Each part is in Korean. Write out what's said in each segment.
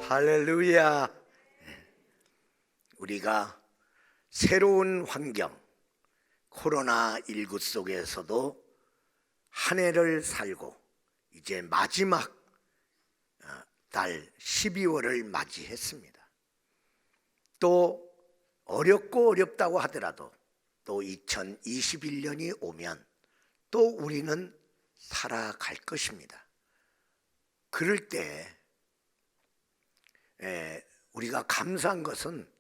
할렐루야. 우리가 새로운 환경, 코로나19 속에서도 한 해를 살고 이제 마지막 달 12월을 맞이했습니다. 또 어렵고 어렵다고 하더라도 또 2021년이 오면 또 우리는 살아갈 것입니다. 그럴 때 우리가 감사한 것은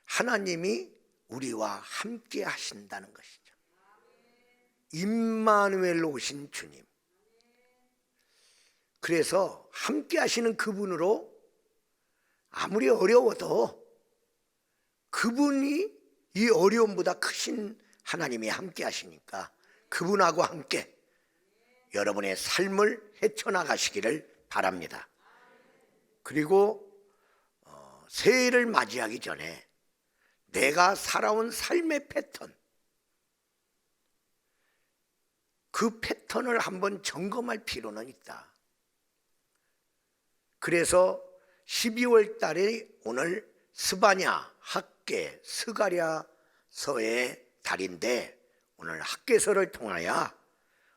하나님이 우리와 함께 하신다는 것이죠. 임마누엘로 오신 주님. 그래서 함께 하시는 그분으로 아무리 어려워도 그분이 이 어려움보다 크신 하나님이 함께 하시니까 그분하고 함께 여러분의 삶을 헤쳐나가시기를 바랍니다. 그리고 새해를 맞이하기 전에 내가 살아온 삶의 패턴, 그 패턴을 한번 점검할 필요는 있다. 그래서 12월 달에 오늘 스바냐, 학계, 스가랴서의 달인데 오늘 학계서를 통하여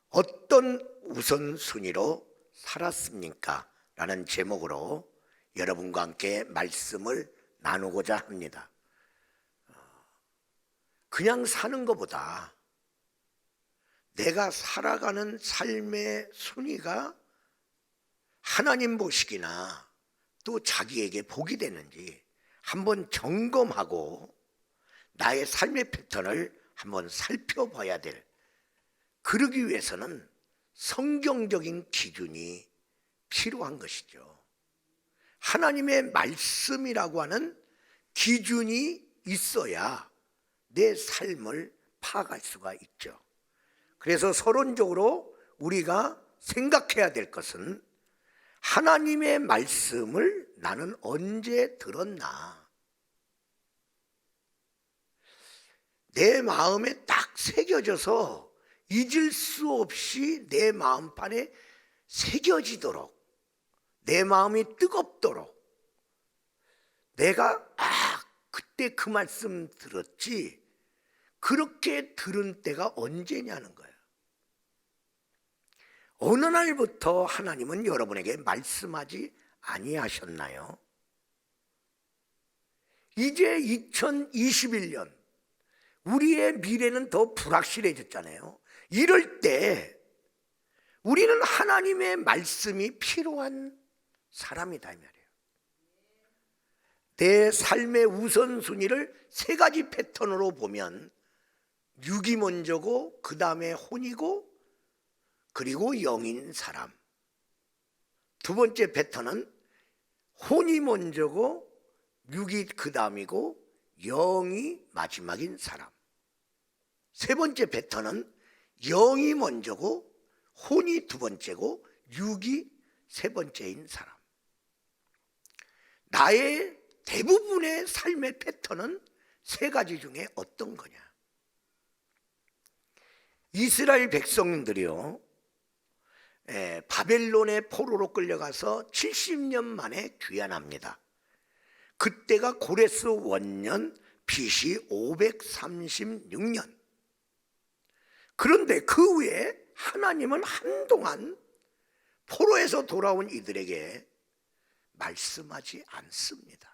어떤 우선순위로 살았습니까? 라는 제목으로 여러분과 함께 말씀을 나누고자 합니다. 그냥 사는 것보다 내가 살아가는 삶의 순위가 하나님 보시기나 또 자기에게 복이 되는지 한번 점검하고 나의 삶의 패턴을 한번 살펴봐야 될, 그러기 위해서는 성경적인 기준이 필요한 것이죠. 하나님의 말씀이라고 하는 기준이 있어야 내 삶을 파악할 수가 있죠. 그래서 서론적으로 우리가 생각해야 될 것은 하나님의 말씀을 나는 언제 들었나? 내 마음에 딱 새겨져서 잊을 수 없이 내 마음판에 새겨지도록, 내 마음이 뜨겁도록 내가 그때 그 말씀 들었지, 그렇게 들은 때가 언제냐는 거예요. 어느 날부터 하나님은 여러분에게 말씀하지 아니하셨나요? 이제 2021년 우리의 미래는 더 불확실해졌잖아요. 이럴 때 우리는 하나님의 말씀이 필요한 사람이다 이 말이에요. 내 삶의 우선순위를 세 가지 패턴으로 보면 육이 먼저고 그 다음에 혼이고 그리고 영인 사람. 두 번째 패턴은 혼이 먼저고 육이 그 다음이고 영이 마지막인 사람. 세 번째 패턴은 영이 먼저고 혼이 두 번째고 육이 세 번째인 사람. 나의 대부분의 삶의 패턴은 세 가지 중에 어떤 거냐? 이스라엘 백성들이요, 바벨론의 포로로 끌려가서 70년 만에 귀환합니다. 그때가 고레스 원년 BC 536년. 그런데 그 후에 하나님은 한동안 포로에서 돌아온 이들에게 말씀하지 않습니다.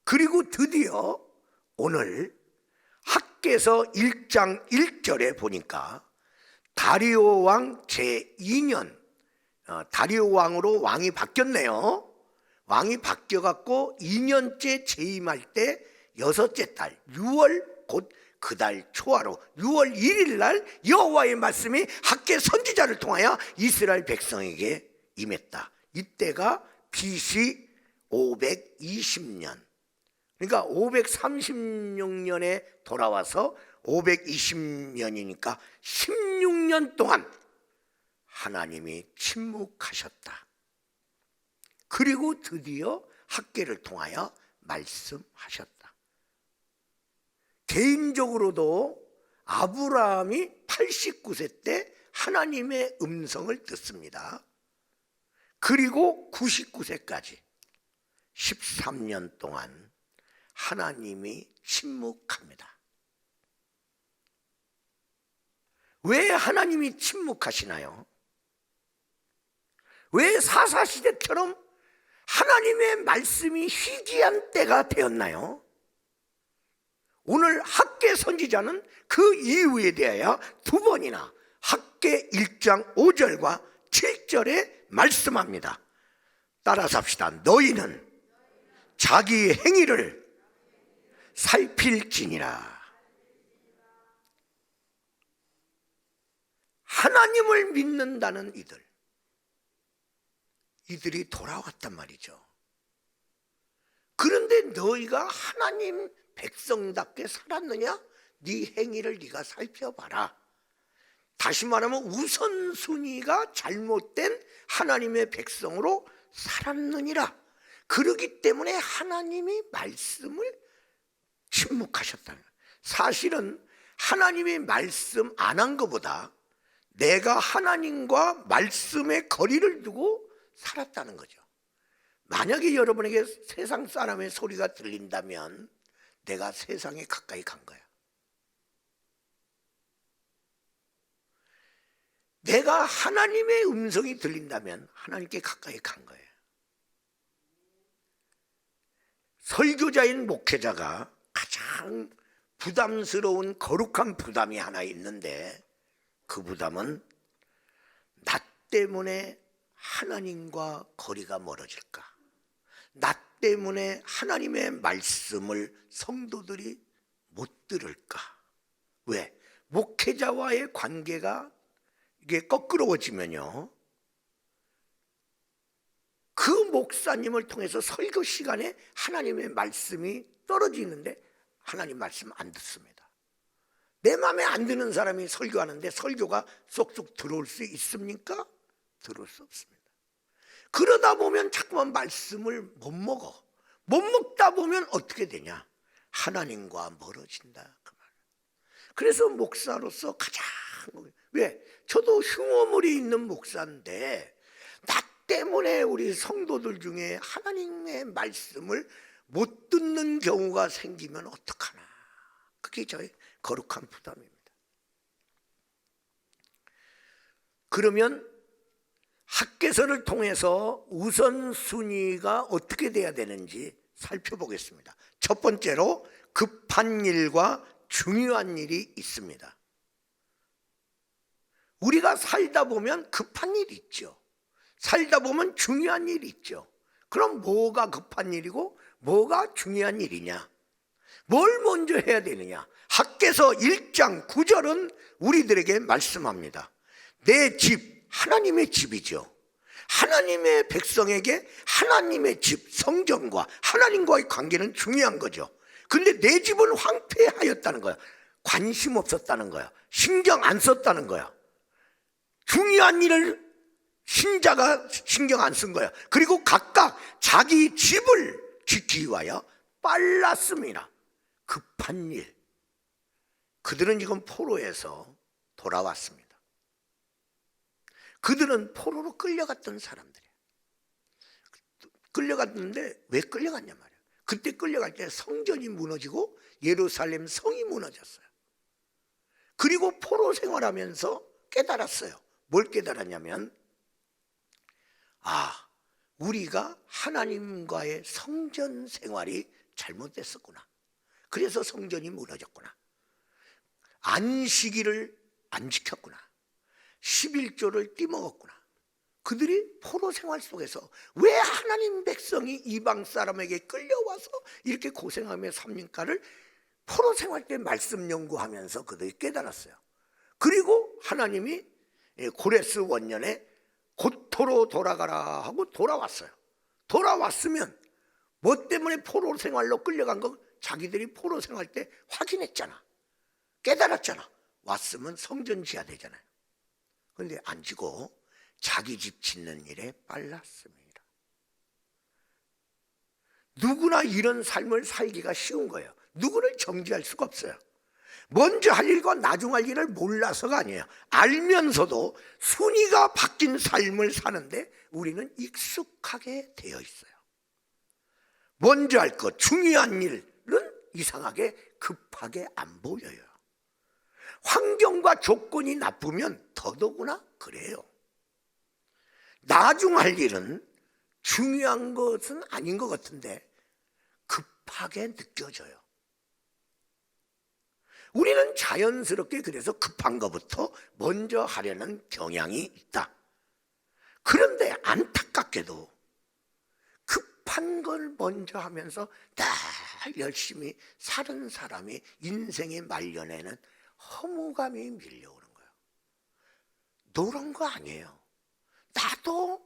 그리고 드디어 오늘 학개서 1장 1절에 보니까 다리오 왕 제2년, 다리오 왕으로 왕이 바뀌었네요. 왕이 바뀌어갖고 2년째 재임할 때 여섯째 달 6월 곧 그 달 초하루 6월 1일 날 여호와의 말씀이 학개 선지자를 통하여 이스라엘 백성에게 임했다. 이때가 BC 520년. 그러니까 536년에 돌아와서 520년이니까 16년 동안 하나님이 침묵하셨다. 그리고 드디어 학개를 통하여 말씀하셨다. 개인적으로도 아브라함이 89세 때 하나님의 음성을 듣습니다. 그리고 99세까지 13년 동안 하나님이 침묵합니다. 왜 하나님이 침묵하시나요? 왜 사사시대처럼 하나님의 말씀이 희귀한 때가 되었나요? 오늘 학개 선지자는 그 이유에 대하여 두 번이나 학개 1장 5절과 7절에 말씀합니다. 따라서 합시다. 너희는 자기 행위를 살필지니라. 하나님을 믿는다는 이들이 돌아왔단 말이죠. 그런데 너희가 하나님 백성답게 살았느냐? 네 행위를 네가 살펴봐라. 다시 말하면 우선순위가 잘못된 하나님의 백성으로 살았느니라. 그러기 때문에 하나님이 말씀을 침묵하셨다는 거예요. 사실은 하나님이 말씀 안 한 것보다 내가 하나님과 말씀의 거리를 두고 살았다는 거죠. 만약에 여러분에게 세상 사람의 소리가 들린다면 내가 세상에 가까이 간 거야. 내가 하나님의 음성이 들린다면 하나님께 가까이 간 거예요. 설교자인 목회자가 가장 부담스러운 거룩한 부담이 하나 있는데 그 부담은 나 때문에 하나님과 거리가 멀어질까? 나 때문에 하나님의 말씀을 성도들이 못 들을까? 왜? 목회자와의 관계가 이게 거꾸로워지면요, 그 목사님을 통해서 설교 시간에 하나님의 말씀이 떨어지는데 하나님 말씀 안 듣습니다. 내 마음에 안 드는 사람이 설교하는데 설교가 쏙쏙 들어올 수 있습니까? 들어올 수 없습니다. 그러다 보면 자꾸만 말씀을 못 먹어. 못 먹다 보면 어떻게 되냐? 하나님과 멀어진다 그 말. 그래서 목사로서 가장 왜? 저도 흉어물이 있는 목사인데 나 때문에 우리 성도들 중에 하나님의 말씀을 못 듣는 경우가 생기면 어떡하나. 그게 저의 거룩한 부담입니다. 그러면 학개서를 통해서 우선순위가 어떻게 돼야 되는지 살펴보겠습니다. 첫 번째로 급한 일과 중요한 일이 있습니다. 우리가 살다 보면 급한 일이 있죠. 살다 보면 중요한 일이 있죠. 그럼 뭐가 급한 일이고 뭐가 중요한 일이냐? 뭘 먼저 해야 되느냐? 학개서 1장 9절은 우리들에게 말씀합니다. 내 집, 하나님의 집이죠. 하나님의 백성에게 하나님의 집, 성전과 하나님과의 관계는 중요한 거죠. 근데 내 집은 황폐하였다는 거야. 관심 없었다는 거야. 신경 안 썼다는 거야. 중요한 일을 신자가 신경 안 쓴 거야. 그리고 각각 자기 집을 지키기 위하여 빨랐습니다. 급한 일. 그들은 지금 포로에서 돌아왔습니다. 그들은 포로로 끌려갔던 사람들이에요. 끌려갔는데 왜 끌려갔냐 말이에요. 그때 끌려갈 때 성전이 무너지고 예루살렘 성이 무너졌어요. 그리고 포로 생활하면서 깨달았어요. 뭘 깨달았냐면 우리가 하나님과의 성전 생활이 잘못됐었구나. 그래서 성전이 무너졌구나. 안식일을 안 지켰구나. 11조를 띠먹었구나. 그들이 포로 생활 속에서 왜 하나님 백성이 이방 사람에게 끌려와서 이렇게 고생하며 삽니까를 포로 생활 때 말씀 연구하면서 그들이 깨달았어요. 그리고 하나님이 고레스 원년에 고토로 돌아가라 하고 돌아왔어요. 돌아왔으면 뭐 때문에 포로 생활로 끌려간 거 자기들이 포로 생활 때 확인했잖아. 깨달았잖아. 왔으면 성전 지어야 되잖아요. 그런데 안 지고 자기 집 짓는 일에 빨랐습니다. 누구나 이런 삶을 살기가 쉬운 거예요. 누구를 정죄할 수가 없어요. 먼저 할 일과 나중 할 일을 몰라서가 아니에요. 알면서도 순위가 바뀐 삶을 사는데 우리는 익숙하게 되어 있어요. 먼저 할 것, 중요한 일은 이상하게 급하게 안 보여요. 환경과 조건이 나쁘면 더더구나 그래요. 나중 할 일은 중요한 것은 아닌 것 같은데 급하게 느껴져요. 우리는 자연스럽게 그래서 급한 것부터 먼저 하려는 경향이 있다. 그런데 안타깝게도 급한 걸 먼저 하면서 다 열심히 사는 사람이 인생의 말년에는 허무감이 밀려오는 거예요. 노란 거 아니에요. 나도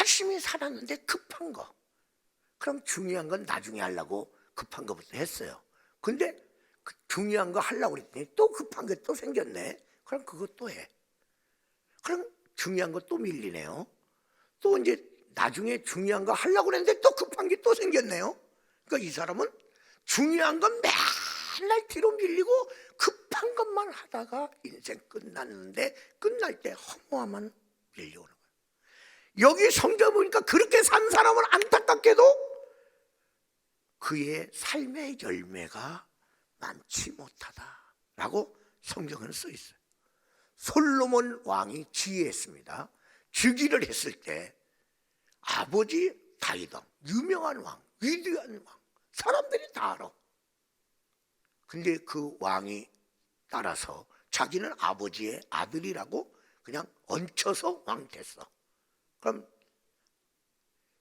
열심히 살았는데 급한 거. 그럼 중요한 건 나중에 하려고 급한 것부터 했어요. 근데 그 중요한 거 하려고 그랬더니 또 급한 게 또 생겼네. 그럼 그것도 해. 그럼 중요한 거 또 밀리네요. 또 이제 나중에 중요한 거 하려고 그랬는데 또 급한 게 또 생겼네요. 그러니까 이 사람은 중요한 건 맨날 뒤로 밀리고 급한 것만 하다가 인생 끝났는데 끝날 때 허무함만 밀려오는 거예요. 여기 성경 보니까 그렇게 산 사람은 안타깝게도 그의 삶의 열매가 많지 못하다라고 성경은 써 있어요. 솔로몬 왕이 지혜했습니다. 즉위를 했을 때 아버지 다윗 왕, 유명한 왕, 위대한 왕, 사람들이 다 알아. 근데 그 왕이 따라서 자기는 아버지의 아들이라고 그냥 얹혀서 왕 됐어. 그럼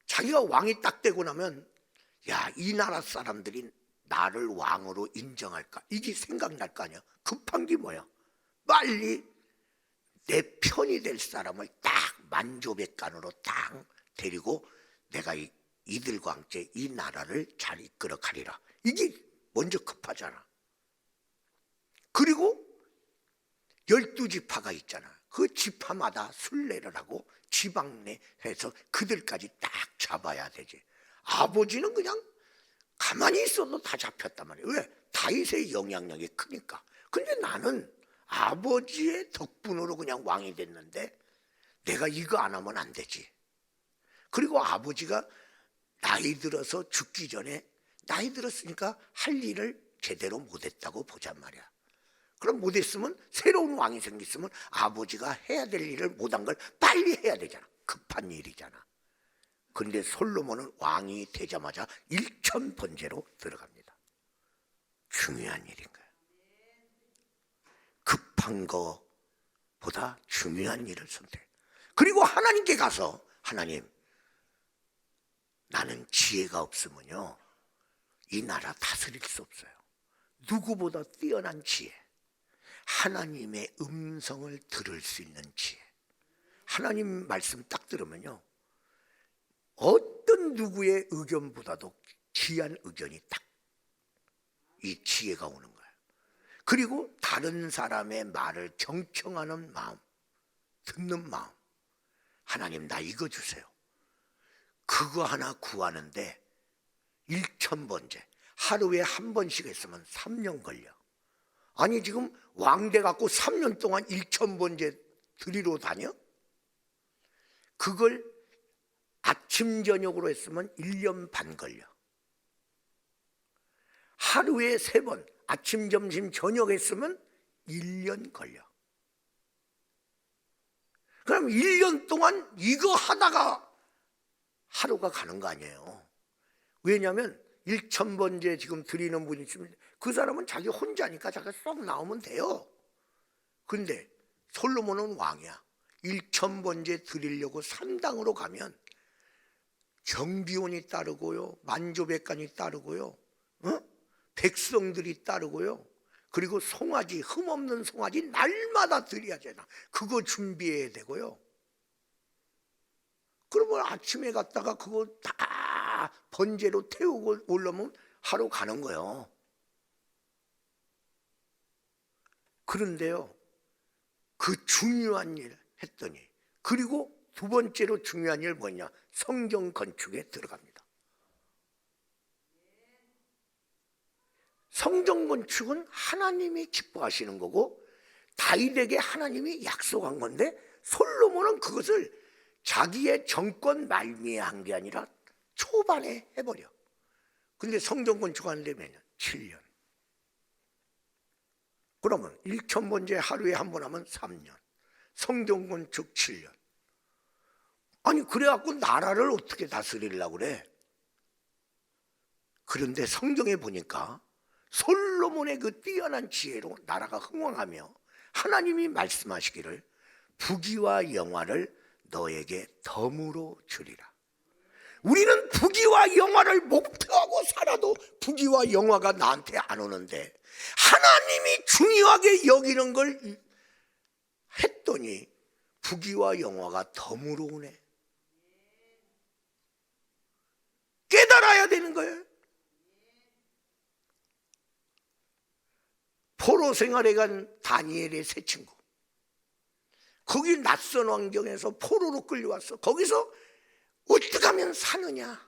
자기가 왕이 딱 되고 나면 야, 이 나라 사람들이 나를 왕으로 인정할까? 이게 생각날 거 아니야. 급한 게 뭐야? 빨리 내 편이 될 사람을 딱 만조백관으로 딱 데리고 내가 이들과 함께 이 나라를 잘 이끌어 가리라. 이게 먼저 급하잖아. 그리고 12지파가 있잖아. 그 지파마다 순례를 하고 지방내에서 그들까지 딱 잡아야 되지. 아버지는 그냥 가만히 있어도 다 잡혔단 말이에요. 왜? 다윗의 영향력이 크니까. 근데 나는 아버지의 덕분으로 그냥 왕이 됐는데 내가 이거 안 하면 안 되지. 그리고 아버지가 나이 들어서 죽기 전에 나이 들었으니까 할 일을 제대로 못했다고 보잔 말이야. 그럼 못했으면 새로운 왕이 생겼으면 아버지가 해야 될 일을 못한 걸 빨리 해야 되잖아. 급한 일이잖아. 그런데 솔로몬은 왕이 되자마자 일천번제로 들어갑니다. 중요한 일인 거예요. 급한 거보다 중요한 일을 선택. 그리고 하나님께 가서 하나님, 나는 지혜가 없으면요 이 나라 다스릴 수 없어요. 누구보다 뛰어난 지혜, 하나님의 음성을 들을 수 있는 지혜. 하나님 말씀 딱 들으면요 어떤 누구의 의견보다도 귀한 의견이 딱 이 지혜가 오는 거예요. 그리고 다른 사람의 말을 경청하는 마음, 듣는 마음. 하나님, 나 이거 주세요. 그거 하나 구하는데 1000번째, 하루에 한 번씩 했으면 3년 걸려. 아니 지금 왕돼 갖고 3년 동안 1000번째 드리러 다녀? 그걸 아침 저녁으로 했으면 1년 반 걸려. 하루에 3번 아침 점심 저녁 했으면 1년 걸려. 그럼 1년 동안 이거 하다가 하루가 가는 거 아니에요. 왜냐하면 1000번째 지금 드리는 분이 있으면 그 사람은 자기 혼자니까 자기가 쏙 나오면 돼요. 근데 솔로몬은 왕이야. 1000번째 드리려고 산당으로 가면 경비원이 따르고요, 만조백관이 따르고요, 백성들이 따르고요, 그리고 송아지, 흠없는 송아지 날마다 드려야 되나, 그거 준비해야 되고요. 그러면 아침에 갔다가 그거 다 번제로 태우고 올라오면 하루 가는 거예요. 그런데요, 그 중요한 일 했더니, 그리고 두 번째로 중요한 일 뭐냐? 성경 건축에 들어갑니다. 성전 건축은 하나님이 기뻐하시는 거고 다윗에게 하나님이 약속한 건데 솔로몬은 그것을 자기의 정권 말미에 한 게 아니라 초반에 해버려. 근데 성전 건축하는데 몇 년? 7년. 그러면 1,000번째 하루에 한 번 하면 3년. 성전 건축 7년. 아니 그래갖고 나라를 어떻게 다스리려고 그래? 그런데 성경에 보니까 솔로몬의 그 뛰어난 지혜로 나라가 흥왕하며 하나님이 말씀하시기를 부귀와 영화를 너에게 덤으로 주리라. 우리는 부귀와 영화를 목표하고 살아도 부귀와 영화가 나한테 안 오는데 하나님이 중요하게 여기는 걸 했더니 부귀와 영화가 덤으로 오네. 깨달아야 되는 거예요. 포로 생활에 간 다니엘의 세 친구, 거기 낯선 환경에서 포로로 끌려왔어. 거기서 어떻게 하면 사느냐,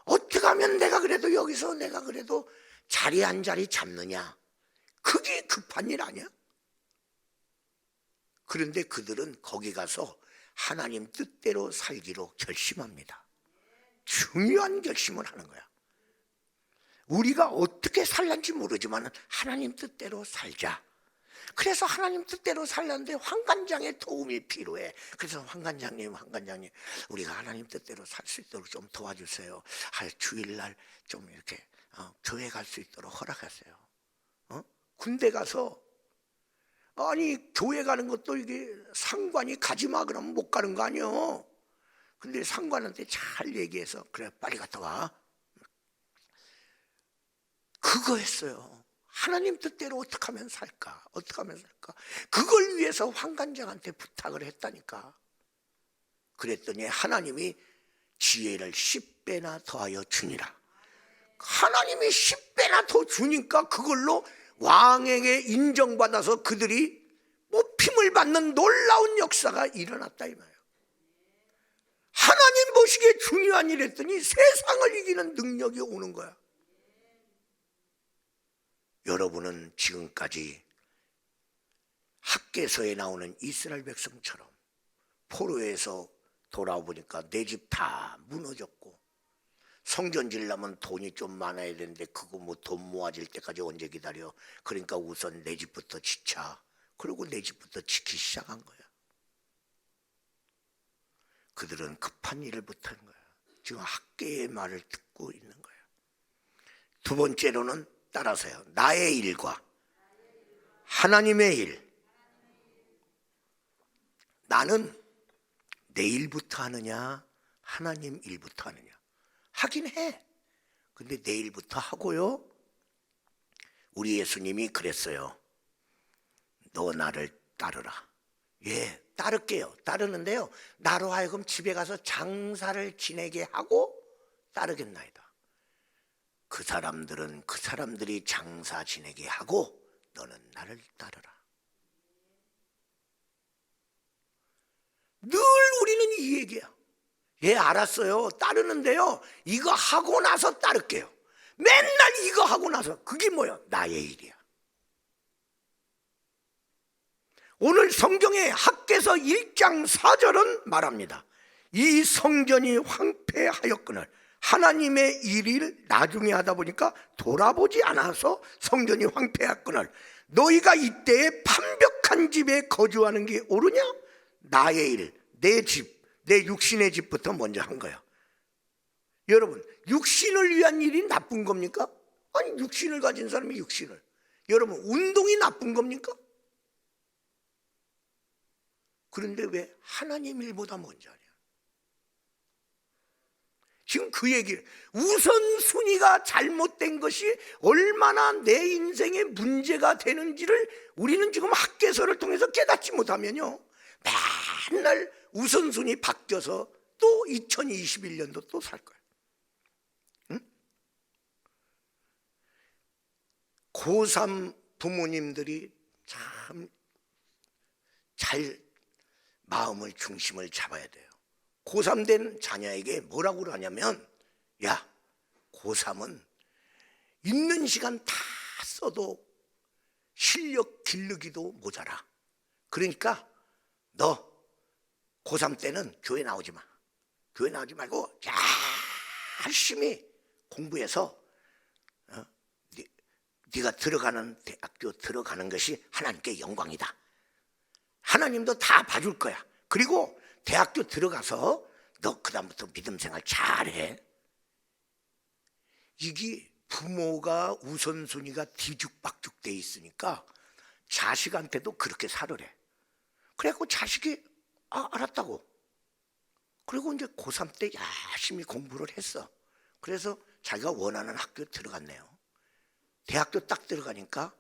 어떻게 하면 내가 그래도 여기서 내가 그래도 자리 한 자리 잡느냐, 그게 급한 일 아니야? 그런데 그들은 거기 가서 하나님 뜻대로 살기로 결심합니다. 중요한 결심을 하는 거야. 우리가 어떻게 살란지 모르지만 하나님 뜻대로 살자. 그래서 하나님 뜻대로 살려는데 황관장의 도움이 필요해. 그래서 황관장님 우리가 하나님 뜻대로 살 수 있도록 좀 도와주세요. 주일날 좀 이렇게 교회 갈 수 있도록 허락하세요. 군대 가서 아니 교회 가는 것도 이게 상관이 가지마 그러면 못 가는 거 아니요. 근데 상관한테 잘 얘기해서 그래 빨리 갔다 와. 그거 했어요. 하나님 뜻대로 어떻게 하면 살까? 어떻게 하면 살까? 그걸 위해서 황관장한테 부탁을 했다니까. 그랬더니 하나님이 지혜를 10배나 더하여 주니라. 하나님이 10배나 더 주니까 그걸로 왕에게 인정받아서 그들이 뽑힘을 받는 놀라운 역사가 일어났다 이 말이에요. 하나님 보시기에 중요한 일 했더니 세상을 이기는 능력이 오는 거야. 여러분은 지금까지 학개서에 나오는 이스라엘 백성처럼 포로에서 돌아오니까 내 집 다 무너졌고 성전 지려면 돈이 좀 많아야 되는데 그거 뭐 돈 모아질 때까지 언제 기다려. 그러니까 우선 내 집부터 지차. 그리고 내 집부터 지키기 시작한 거야. 그들은 급한 일을 못하는 거야. 지금 학개의 말을 듣고 있는 거야. 두 번째로는 따라서요. 나의 일과 하나님의 일. 나는 내 일부터 하느냐 하나님 일부터 하느냐. 하긴 해. 근데 내 일부터 하고요. 우리 예수님이 그랬어요. 너 나를 따르라. 예, 따를게요. 따르는데요. 나로 하여금 집에 가서 장사를 지내게 하고 따르겠나이다. 그 사람들은 그 사람들이 장사 지내게 하고 너는 나를 따르라. 늘 우리는 이 얘기야. 예, 알았어요. 따르는데요. 이거 하고 나서 따를게요. 맨날 이거 하고 나서. 그게 뭐야? 나의 일이야. 오늘 성경의 학개서 1장 4절은 말합니다. 이 성전이 황폐하였거늘 하나님의 일을 나중에 하다 보니까 돌아보지 않아서 성전이 황폐했거늘 너희가 이때에 판벽한 집에 거주하는 게 옳으냐? 나의 일, 내 집, 내 육신의 집부터 먼저 한 거야. 여러분, 육신을 위한 일이 나쁜 겁니까? 아니, 육신을 가진 사람이 육신을. 여러분, 운동이 나쁜 겁니까? 그런데 왜 하나님 일보다 먼저 하냐? 지금 그 얘기를, 우선순위가 잘못된 것이 얼마나 내 인생에 문제가 되는지를 우리는 지금 학개서를 통해서 깨닫지 못하면요, 맨날 우선순위 바뀌어서 또 2021년도 또 살 거예요. 응? 고3 부모님들이 참 잘 마음을 중심을 잡아야 돼요. 고3 된 자녀에게 뭐라고 그러냐면, 야, 고3은 있는 시간 다 써도 실력 기르기도 모자라. 그러니까 너 고3 때는 교회 나오지 마. 교회 나오지 말고 열심히 공부해서 네가 들어가는 대학교 들어가는 것이 하나님께 영광이다. 하나님도 다 봐줄 거야. 그리고 대학교 들어가서 너 그다음부터 믿음 생활 잘해. 이게 부모가 우선순위가 뒤죽박죽 돼 있으니까 자식한테도 그렇게 살으래. 그래갖고 자식이 알았다고. 그리고 이제 고3 때 열심히 공부를 했어. 그래서 자기가 원하는 학교에 들어갔네요. 대학교 딱 들어가니까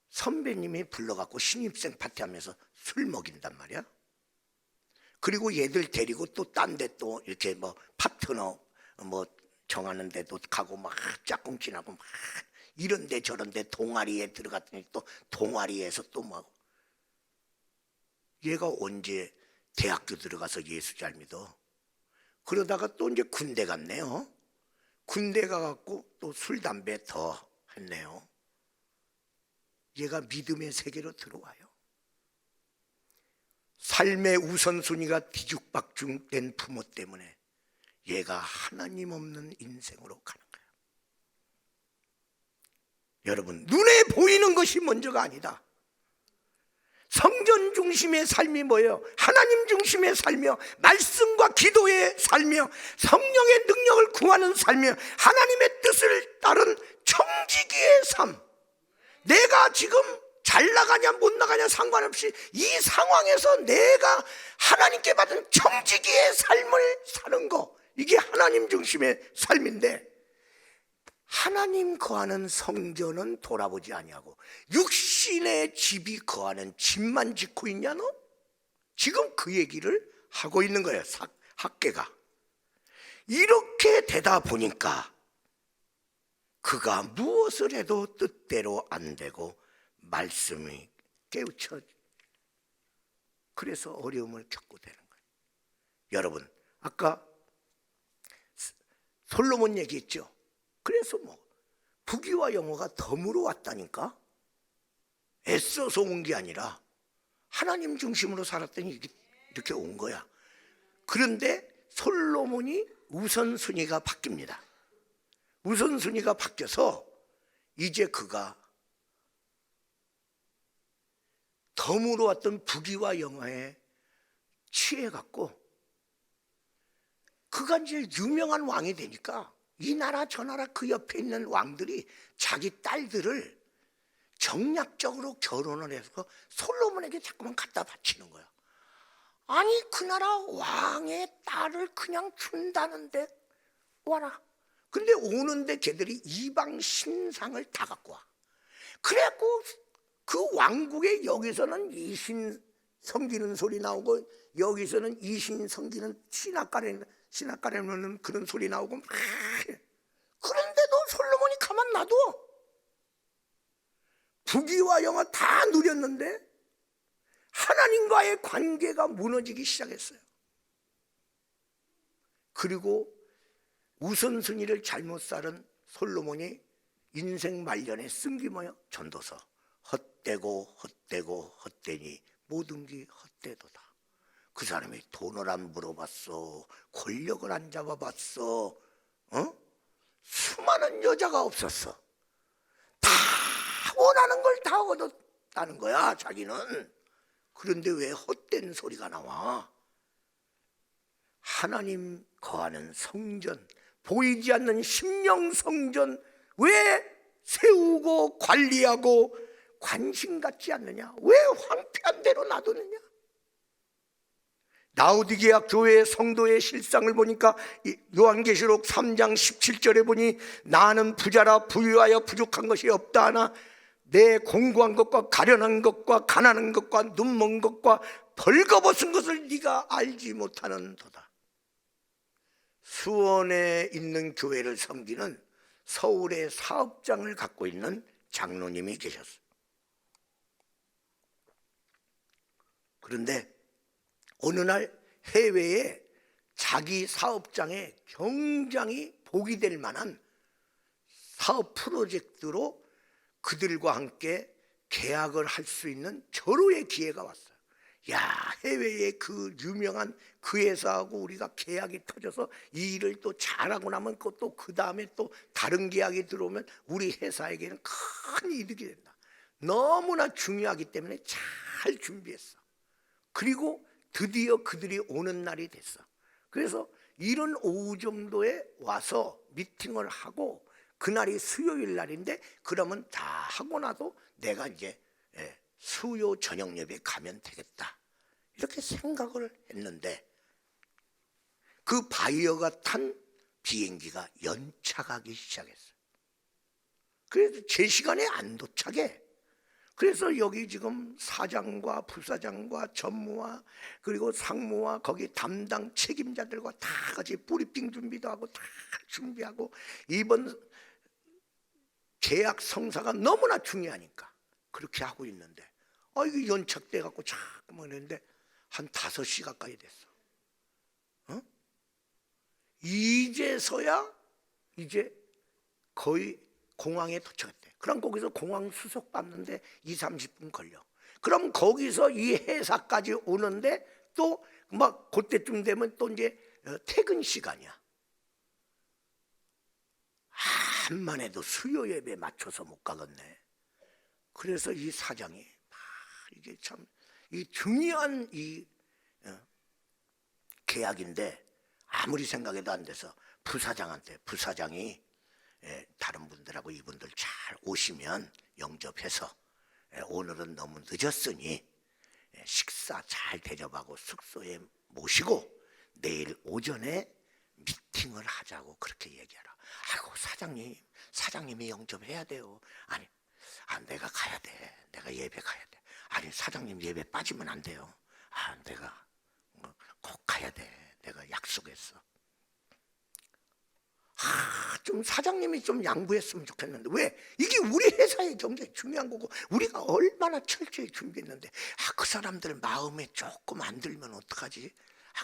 선배님이 불러갖고 신입생 파티하면서 술 먹인단 말이야. 그리고 얘들 데리고 또 딴 데 또 이렇게 뭐 파트너 뭐 정하는 데도 가고 막 짝꿍친하고 막 이런 데 저런 데 동아리에 들어갔더니 또 동아리에서 또 막 얘가 언제 대학교 들어가서 예수 잘 믿어. 그러다가 또 이제 군대 갔네요. 군대 가갖고 또 술 담배 더 했네요. 얘가 믿음의 세계로 들어와요. 삶의 우선순위가 뒤죽박죽된 부모 때문에 얘가 하나님 없는 인생으로 가는 거예요. 여러분, 눈에 보이는 것이 먼저가 아니다. 성전 중심의 삶이 뭐예요? 하나님 중심의 삶이요, 말씀과 기도의 삶이요, 성령의 능력을 구하는 삶이요, 하나님의 뜻을 따른 청지기의 삶. 내가 지금 잘 나가냐 못 나가냐 상관없이 이 상황에서 내가 하나님께 받은 청지기의 삶을 사는 거, 이게 하나님 중심의 삶인데, 하나님 거하는 성전은 돌아보지 아니하고 육신의 집이 거하는 집만 짓고 있냐 너? 지금 그 얘기를 하고 있는 거예요. 학계가. 이렇게 되다 보니까 그가 무엇을 해도 뜻대로 안 되고 말씀이 깨우쳐, 그래서 어려움을 겪고 되는 거예요. 여러분, 아까 솔로몬 얘기했죠. 그래서 뭐 부귀와 영화가 덤으로 왔다니까. 애써서 온 게 아니라 하나님 중심으로 살았더니 이렇게 온 거야. 그런데 솔로몬이 우선순위가 바뀝니다. 우선순위가 바뀌어서 이제 그가 덤으로 왔던 부귀와 영화에 취해갖고 그가 이제 유명한 왕이 되니까 이 나라 저 나라 그 옆에 있는 왕들이 자기 딸들을 정략적으로 결혼을 해서 솔로몬에게 자꾸만 갖다 바치는 거야. 아니, 그 나라 왕의 딸을 그냥 준다는데 와라. 근데 오는데 걔들이 이방 신상을 다 갖고 와. 그래갖고 그 왕국에 여기서는 이신 섬기는 소리 나오고 여기서는 이신 섬기는 신학가래는 그런 소리 나오고 막. 그런데도 솔로몬이 가만 놔둬. 부귀와 영화 다 누렸는데 하나님과의 관계가 무너지기 시작했어요. 그리고 우선순위를 잘못 쌓은 솔로몬이 인생 말년에 쓴 게 뭐야? 전도서. 헛되고 헛되니 모든 게 헛되도다. 그 사람이 돈을 안 물어봤어, 권력을 안 잡아봤어, 수많은 여자가 없었어. 다 원하는 걸 다 얻었다는 거야, 자기는. 그런데 왜 헛된 소리가 나와? 하나님 거하는 성전, 보이지 않는 심령 성전 왜 세우고 관리하고 관심 갖지 않느냐? 왜 황폐한 대로 놔두느냐? 라오디게아 교회의 성도의 실상을 보니까 요한계시록 3장 17절에 보니 나는 부자라 부유하여 부족한 것이 없다 하나 내 공고한 것과 가련한 것과 가난한 것과 눈먼 것과 벌거벗은 것을 네가 알지 못하는 도다. 수원에 있는 교회를 섬기는 서울의 사업장을 갖고 있는 장로님이 계셨어요. 그런데 어느 날 해외에 자기 사업장에 굉장히 복이 될 만한 사업 프로젝트로 그들과 함께 계약을 할 수 있는 절호의 기회가 왔어요. 야, 해외에 그 유명한 그 회사하고 우리가 계약이 터져서 이 일을 또 잘하고 나면 또 그 다음에 또 다른 계약이 들어오면 우리 회사에게는 큰 이득이 된다. 너무나 중요하기 때문에 잘 준비했어. 그리고 드디어 그들이 오는 날이 됐어. 그래서 이른 오후 정도에 와서 미팅을 하고, 그날이 수요일 날인데 그러면 다 하고 나도 내가 이제 수요 저녁 예배 가면 되겠다, 이렇게 생각을 했는데 그 바이어가 탄 비행기가 연착하기 시작했어요. 그래서 제 시간에 안 도착해. 그래서 여기 지금 사장과 부사장과 전무와 그리고 상무와 거기 담당 책임자들과 다 같이 브리핑 준비도 하고 다 준비하고, 이번 계약 성사가 너무나 중요하니까 그렇게 하고 있는데 이게 연착돼 갖고 자꾸만 했는데 한 5시 가까이 됐어. 이제서야 이제 거의 공항에 도착했대. 그럼 거기서 공항 수속 받는데 20-30분 걸려. 그럼 거기서 이 회사까지 오는데 또 막 그때쯤 되면 또 이제 퇴근 시간이야. 한만 해도 수요 예배 맞춰서 못 가겠네. 그래서 이 사장이 이게 참 이 중요한 이 계약인데 아무리 생각해도 안 돼서 부사장한테, 부사장이 다른 분들하고 이분들 잘 오시면 영접해서 오늘은 너무 늦었으니 식사 잘 대접하고 숙소에 모시고 내일 오전에 미팅을 하자고 그렇게 얘기하라. 아이고 사장님이 영접해야 돼요. 아니, 내가 가야 돼. 내가 예배 가야 돼. 아니, 사장님 예배 빠지면 안 돼요. 내가 꼭 가야 돼. 내가 약속했어. 좀 사장님이 좀 양보했으면 좋겠는데 왜? 이게 우리 회사의 경제에 중요한 거고 우리가 얼마나 철저히 준비했는데 그 사람들 마음에 조금 안 들면 어떡하지?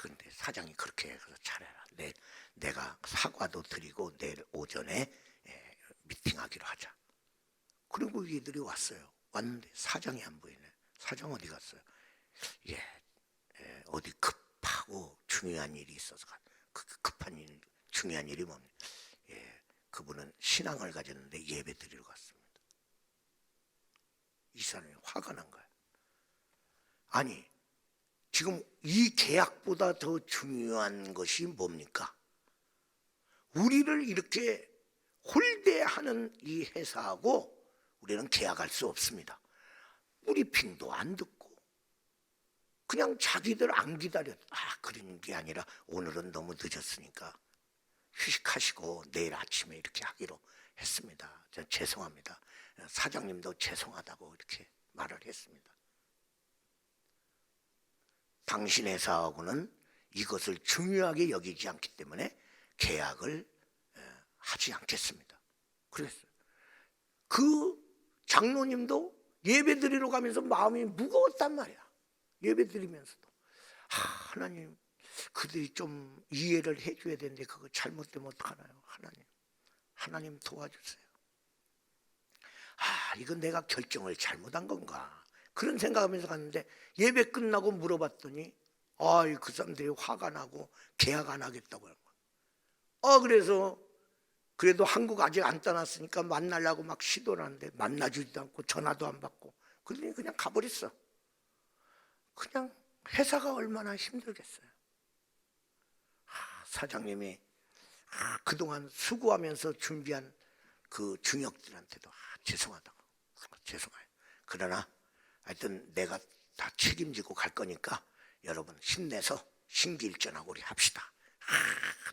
근데 사장이 그렇게 해서 잘해라. 내가 사과도 드리고 내일 오전에 미팅하기로 하자. 그리고 얘들이 왔어요. 왔는데 사장이 안 보이네. 사장 어디 갔어요? 어디 급하고 중요한 일이 있어서 급한 일, 중요한 일이 뭡니까? 그분은 신앙을 가졌는데 예배 드리러 갔습니다. 이 사람이 화가 난 거예요. 아니, 지금 이 계약보다 더 중요한 것이 뭡니까? 우리를 이렇게 홀대하는 이 회사하고 우리는 계약할 수 없습니다. 브리핑도 안 듣고 그냥 자기들 안 기다려. 그런 게 아니라 오늘은 너무 늦었으니까 휴식하시고 내일 아침에 이렇게 하기로 했습니다. 죄송합니다. 사장님도 죄송하다고 이렇게 말을 했습니다. 당신 회사하고는 이것을 중요하게 여기지 않기 때문에 계약을 하지 않겠습니다. 그랬어요. 그 장로님도 예배 드리러 가면서 마음이 무거웠단 말이야. 예배 드리면서도 하나님, 그들이 좀 이해를 해줘야 되는데 그거 잘못되면 어떡하나요? 하나님 도와주세요. 이건 내가 결정을 잘못한 건가, 그런 생각하면서 갔는데 예배 끝나고 물어봤더니 그 사람들이 화가 나고 계약 안 하겠다고 하는 거야. 그래서 그래도 한국 아직 안 떠났으니까 만나려고 막 시도를 하는데 만나주지도 않고 전화도 안 받고 그러더니 그냥 가버렸어. 그냥 회사가 얼마나 힘들겠어요. 사장님이 그동안 수고하면서 준비한 그 중역들한테도 죄송하다고, 죄송해요. 그러나 하여튼 내가 다 책임지고 갈 거니까 여러분 힘내서 신기일전하고 우리 합시다.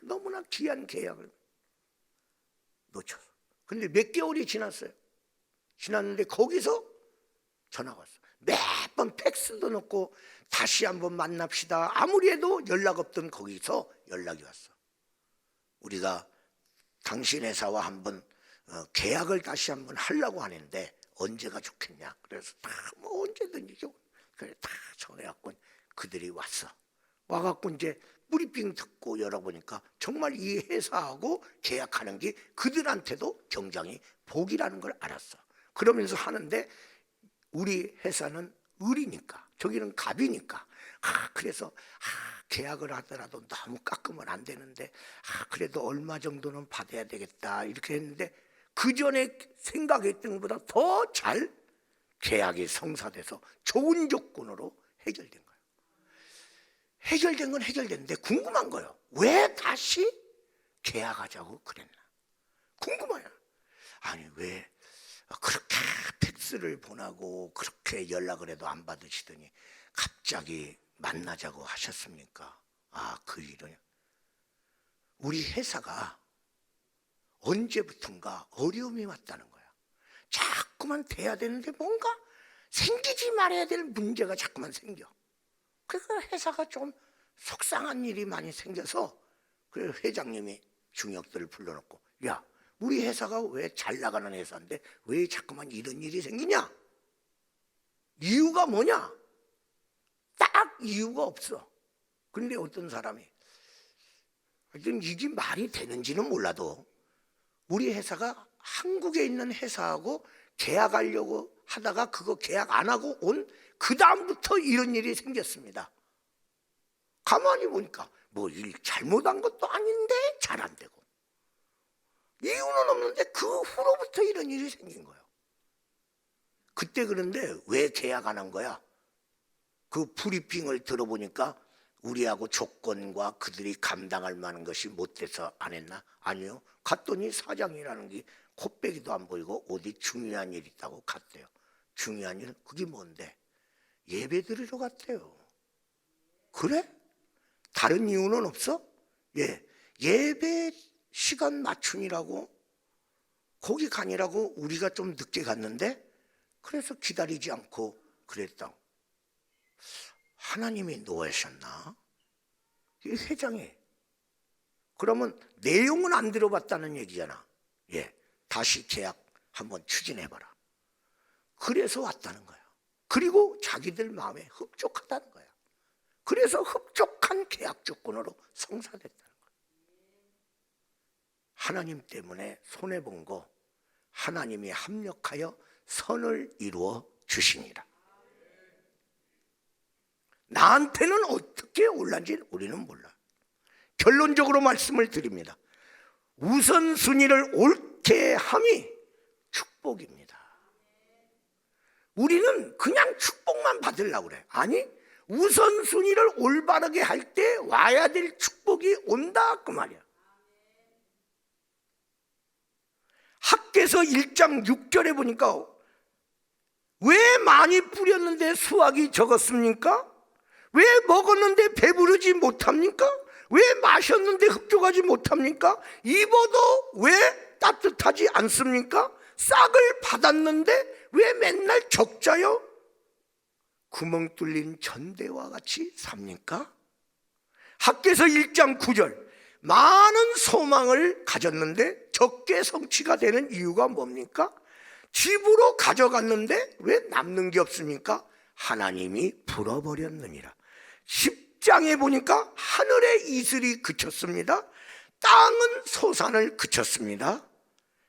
너무나 귀한 계약을 놓쳤어. 근데 몇 개월이 지났어요. 지났는데 거기서 전화가 왔어. 매번 팩스도 넣고 다시 한번 만납시다. 아무리 해도 연락 없던 거기서 연락이 왔어. 우리가 당신 회사와 한번 계약을 다시 한번 하려고 하는데 언제가 좋겠냐. 그래서 다 뭐 언제든지 그래 다 전해갖고 그들이 왔어. 와갖고 이제 브리핑 듣고 열어보니까 정말 이 회사하고 계약하는 게 그들한테도 굉장히 복이라는 걸 알았어. 그러면서 하는데 우리 회사는 을이니까 저기는 갑이니까 그래서 계약을 하더라도 너무 깎으면 안 되는데 그래도 얼마 정도는 받아야 되겠다 이렇게 했는데 그 전에 생각했던 것보다 더 잘 계약이 성사돼서 좋은 조건으로 해결된 거예요. 해결된 건 해결됐는데 궁금한 거예요. 왜 다시 계약하자고 그랬나? 궁금해요. 아니 왜 그렇게 팩스를 보내고 그렇게 연락을 해도 안 받으시더니 갑자기 만나자고 하셨습니까? 그 일은 우리 회사가 언제부턴가 어려움이 왔다는 거야. 자꾸만 돼야 되는데 뭔가 생기지 말아야 될 문제가 자꾸만 생겨. 그래서 회사가 좀 속상한 일이 많이 생겨서 그 회장님이 중역들을 불러놓고 야 우리 회사가 왜 잘 나가는 회사인데 왜 자꾸만 이런 일이 생기냐? 이유가 뭐냐? 딱 이유가 없어. 그런데 어떤 사람이 이게 말이 되는지는 몰라도 우리 회사가 한국에 있는 회사하고 계약하려고 하다가 그거 계약 안 하고 온 그 다음부터 이런 일이 생겼습니다. 가만히 보니까 뭐 일 잘못한 것도 아닌데 잘 안 되고 이유는 없는데 그 후로부터 이런 일이 생긴 거예요. 그때 그런데 왜 계약 안 한 거야? 그 브리핑을 들어보니까 우리하고 조건과 그들이 감당할 만한 것이 못 돼서 안 했나? 아니요. 갔더니 사장이라는 게 콧배기도 안 보이고 어디 중요한 일 있다고 갔대요. 중요한 일? 그게 뭔데? 예배 드리러 갔대요. 그래? 다른 이유는 없어? 예배 시간 맞춤이라고 거기 가니라고 우리가 좀 늦게 갔는데 그래서 기다리지 않고 그랬다. 하나님이 노하셨나? 이 회장이 그러면 내용은 안 들어봤다는 얘기잖아. 다시 계약 한번 추진해봐라. 그래서 왔다는 거야. 그리고 자기들 마음에 흡족하다는 거야. 그래서 흡족한 계약 조건으로 성사됐다는 거야. 하나님 때문에 손해본 거 하나님이 합력하여 선을 이루어 주시니라. 나한테는 어떻게 올란지 우리는 몰라. 결론적으로 말씀을 드립니다. 우선순위를 옳게 함이 축복입니다. 우리는 그냥 축복만 받으려고 그래. 아니 우선순위를 올바르게 할 때 와야 될 축복이 온다 그 말이야. 학개서 1장 6절에 보니까 왜 많이 뿌렸는데 수확이 적었습니까? 왜 먹었는데 배부르지 못합니까? 왜 마셨는데 흡족하지 못합니까? 입어도 왜 따뜻하지 않습니까? 싹을 받았는데 왜 맨날 적자요? 구멍 뚫린 전대와 같이 삽니까? 학개서 1장 9절 많은 소망을 가졌는데 적게 성취가 되는 이유가 뭡니까? 집으로 가져갔는데 왜 남는 게 없습니까? 하나님이 불어버렸느니라. 10장에 보니까 하늘의 이슬이 그쳤습니다. 땅은 솟아을 그쳤습니다.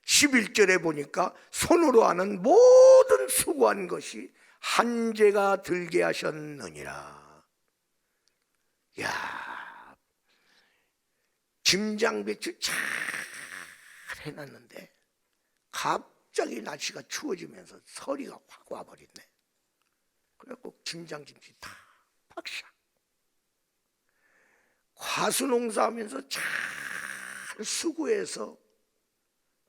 11절에 보니까 손으로 하는 모든 수고한 것이 한재가 들게 하셨느니라. 야, 김장배추 잘 해놨는데 갑자기 날씨가 추워지면서 서리가 확 와버렸네. 그래갖고 김장김치 다 박샤. 과수농사하면서 잘 수고해서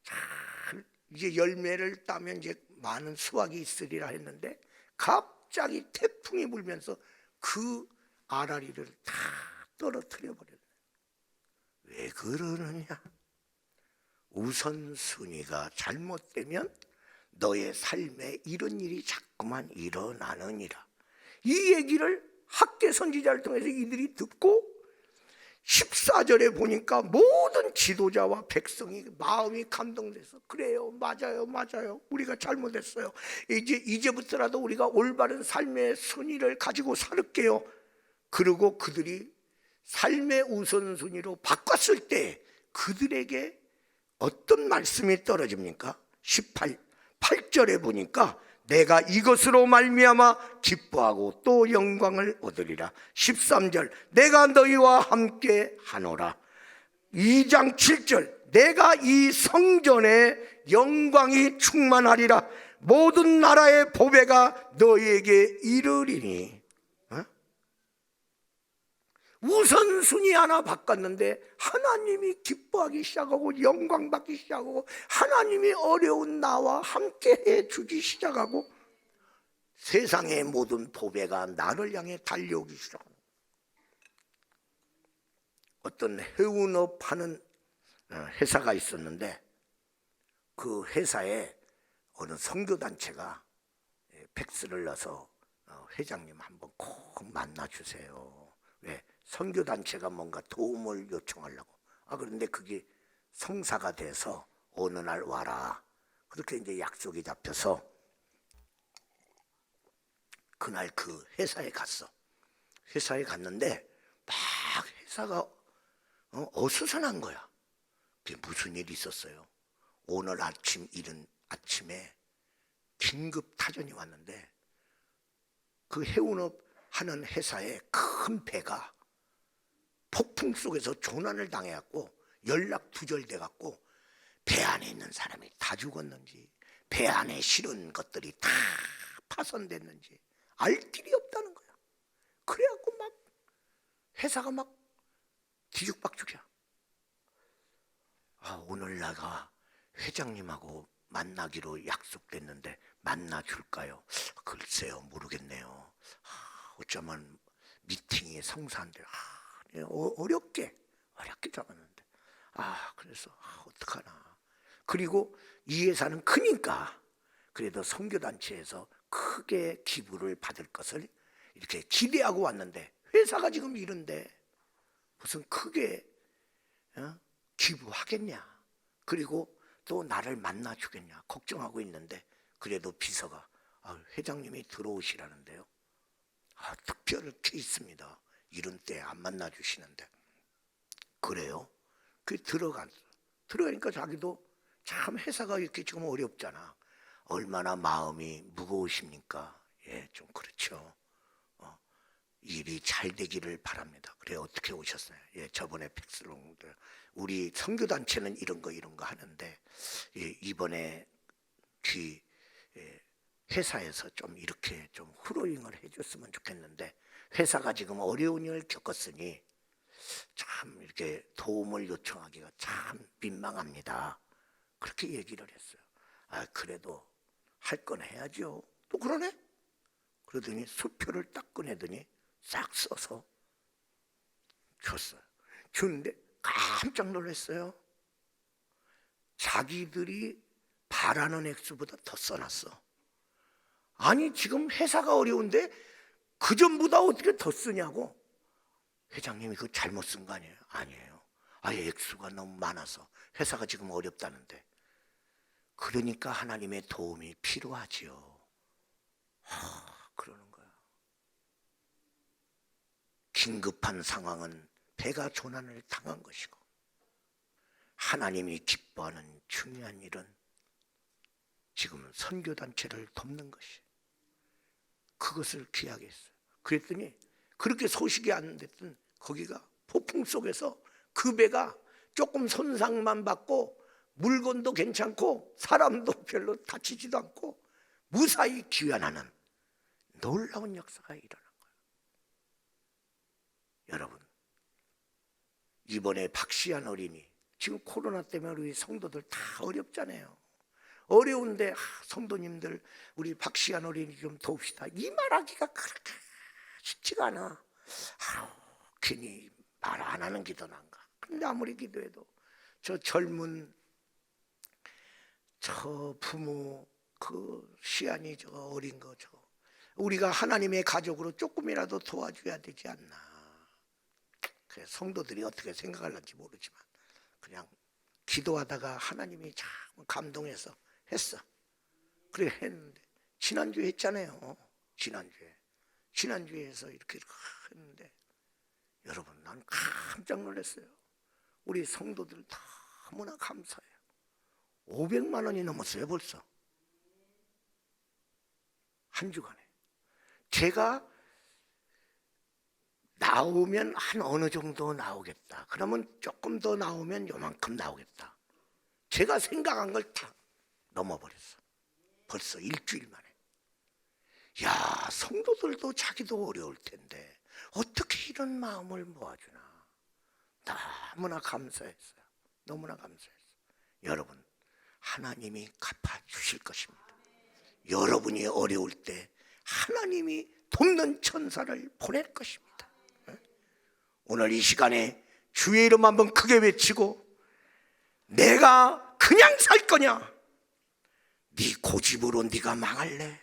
잘 이제 열매를 따면 이제 많은 수확이 있으리라 했는데 갑자기 태풍이 불면서 그 알아리를 다 떨어뜨려 버렸네. 왜 그러느냐? 우선순위가 잘못되면 너의 삶에 이런 일이 자꾸만 일어나느니라. 이 얘기를 학개 선지자를 통해서 이들이 듣고 14절에 보니까 모든 지도자와 백성이 마음이 감동돼서 그래요, 맞아요, 맞아요, 우리가 잘못했어요. 이제부터라도 우리가 올바른 삶의 순위를 가지고 살을게요. 그리고 그들이 삶의 우선순위로 바꿨을 때 그들에게 어떤 말씀이 떨어집니까? 8절에 보니까 내가 이것으로 말미암아 기뻐하고 또 영광을 얻으리라. 13절 내가 너희와 함께 하노라. 2장 7절 내가 이 성전에 영광이 충만하리라. 모든 나라의 보배가 너희에게 이르리니. 우선순위 하나 바꿨는데 하나님이 기뻐하기 시작하고 영광 받기 시작하고 하나님이 어려운 나와 함께 해주기 시작하고 세상의 모든 보배가 나를 향해 달려오기 시작합니다. 어떤 해운업 하는 회사가 있었는데 그 회사에 어느 선교단체가 팩스를 넣어서 회장님 한번 꼭 만나주세요. 왜? 선교단체가 뭔가 도움을 요청하려고. 그런데 그게 성사가 돼서 어느 날 와라. 그렇게 이제 약속이 잡혀서 그날 그 회사에 갔어. 회사에 갔는데 막 회사가 어수선한 거야. 그게 무슨 일이 있었어요? 오늘 아침 이른 아침에 긴급 타전이 왔는데 그 해운업 하는 회사에 큰 배가 폭풍 속에서 조난을 당해갖고 연락 두절돼갖고 배 안에 있는 사람이 다 죽었는지 배 안에 실은 것들이 다 파손됐는지 알 길이 없다는 거야. 그래갖고 막 회사가 막 뒤죽박죽이야. 오늘 내가 회장님하고 만나기로 약속됐는데 만나줄까요? 글쎄요, 모르겠네요. 어쩌면 미팅이 성사한데 어렵게 잡았는데 그래서 어떡하나. 그리고 이 회사는 크니까 그래도 선교단체에서 크게 기부를 받을 것을 이렇게 기대하고 왔는데 회사가 지금 이런데 무슨 크게 기부하겠냐. 그리고 또 나를 만나주겠냐 걱정하고 있는데 그래도 비서가 회장님이 들어오시라는데요. 특별 케이스입니다. 이런 때 안 만나주시는데. 그래요? 들어가니까 자기도 참 회사가 이렇게 지금 어렵잖아. 얼마나 마음이 무거우십니까? 좀 그렇죠. 일이 잘 되기를 바랍니다. 그래 어떻게 오셨어요? 저번에 팩스로 우리 선교단체는 이런 거 하는데 이번에 회사에서 좀 이렇게 좀 후로잉을 해줬으면 좋겠는데 회사가 지금 어려운 일을 겪었으니 참 이렇게 도움을 요청하기가 참 민망합니다. 그렇게 얘기를 했어요. 그래도 할 건 해야죠. 또 그러네? 그러더니 수표를 딱 꺼내더니 싹 써서 줬어요. 주는데 깜짝 놀랐어요. 자기들이 바라는 액수보다 더 써놨어. 아니 지금 회사가 어려운데 그 전보다 어떻게 더 쓰냐고. 회장님이 그거 잘못 쓴 거 아니에요? 아니에요. 액수가 너무 많아서 회사가 지금 어렵다는데. 그러니까 하나님의 도움이 필요하지요. 그러는 거야. 긴급한 상황은 배가 조난을 당한 것이고 하나님이 기뻐하는 중요한 일은 지금 선교단체를 돕는 것이 그것을 귀하게 했어요. 그랬더니 그렇게 소식이 안 됐던 거기가 폭풍 속에서 그 배가 조금 손상만 받고 물건도 괜찮고 사람도 별로 다치지도 않고 무사히 귀환하는 놀라운 역사가 일어난 거예요. 여러분, 이번에 박시안 어린이 지금 코로나 때문에 우리 성도들 다 어렵잖아요. 어려운데 성도님들 우리 박시안 어린이 좀 도웁시다. 이 말하기가 그렇게 쉽지가 않아. 괜히 말 안 하는 기도 난가. 근데 아무리 기도해도 저 젊은 저 부모 그 시안이 저 어린 거 우리가 하나님의 가족으로 조금이라도 도와줘야 되지 않나. 성도들이 어떻게 생각할는지 모르지만 그냥 기도하다가 하나님이 참 감동해서 했어. 그래 했는데 지난주에 했잖아요. 지난주에 해서 이렇게 했는데 여러분, 난 깜짝 놀랐어요. 우리 성도들 너무나 감사해요. 500만 원이 넘었어요 벌써. 한 주간에. 제가 나오면 한 어느 정도 나오겠다, 그러면 조금 더 나오면 요만큼 나오겠다, 제가 생각한 걸 다 넘어버렸어. 벌써 일주일 만에. 야, 성도들도 자기도 어려울 텐데 어떻게 이런 마음을 모아주나. 너무나 감사했어요. 너무나 감사했어요. 여러분, 하나님이 갚아주실 것입니다. 여러분이 어려울 때 하나님이 돕는 천사를 보낼 것입니다. 오늘 이 시간에 주의 이름 한번 크게 외치고, 내가 그냥 살 거냐, 네 고집으로 네가 망할래,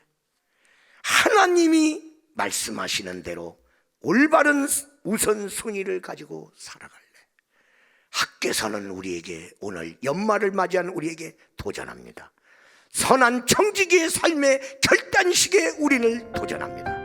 하나님이 말씀하시는 대로 올바른 우선순위를 가지고 살아갈래. 학개서는 우리에게, 오늘 연말을 맞이한 우리에게 도전합니다. 선한 청지기의 삶의 결단식에 우리를 도전합니다.